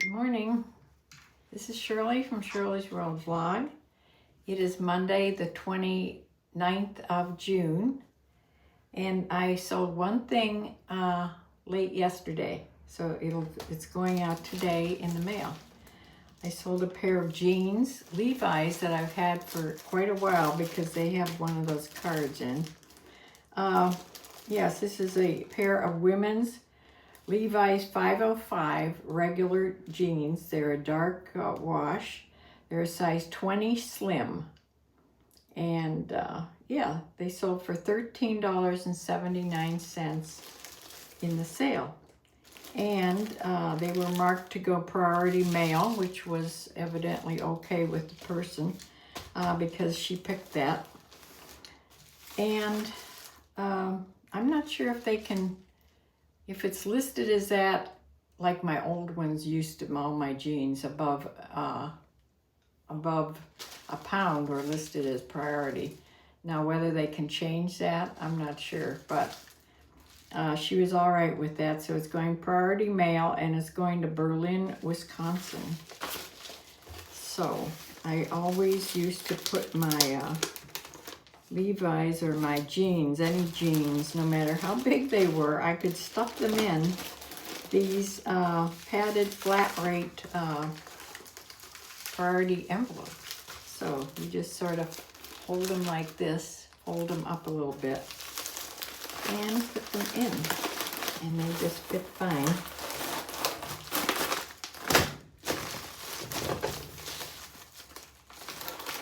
Good morning. This is Shirley from Shirley's World Vlog. It is Monday the 29th of June, and I sold one thing late yesterday, so it's going out today in the mail. I sold a pair of jeans, Levi's, that I've had for quite a while because they have one of those cards in. Yes, this is a pair of women's Levi's 505 regular jeans. They're a dark wash. They're a size 20 slim. And yeah, they sold for $13.79 in the sale. And they were marked to go priority mail, which was evidently okay with the person because she picked that. And I'm not sure if they can, if it's listed as that, like my old ones used to, all my jeans above a pound were listed as priority. Now, whether they can change that, I'm not sure, but she was all right with that. So it's going priority mail, and it's going to Berlin, Wisconsin. So I always used to put my Levi's or my jeans, any jeans, no matter how big they were, I could stuff them in these padded flat rate priority envelopes. So you just sort of hold them like this, hold them up a little bit, and put them in, and they just fit fine.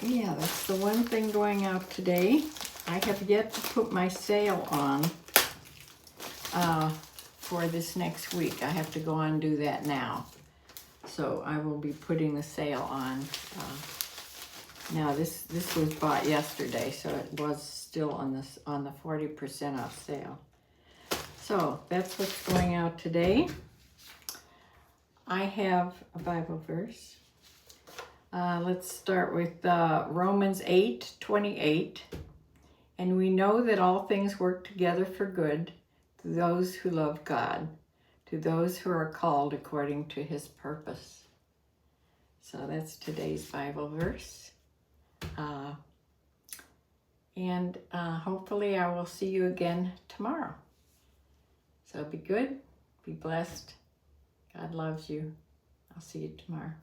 Yeah, that's the one thing going out today. I have yet to put my sale on for this next week. I have to go on and do that now. So I will be putting the sale on. Now this was bought yesterday, so it was still on the 40% off sale. So that's what's going out today. I have a Bible verse. Let's start with Romans 8:28. And we know that all things work together for good to those who love God, to those who are called according to his purpose. So that's today's Bible verse. And hopefully I will see you again tomorrow. So be good, be blessed. God loves you. I'll see you tomorrow.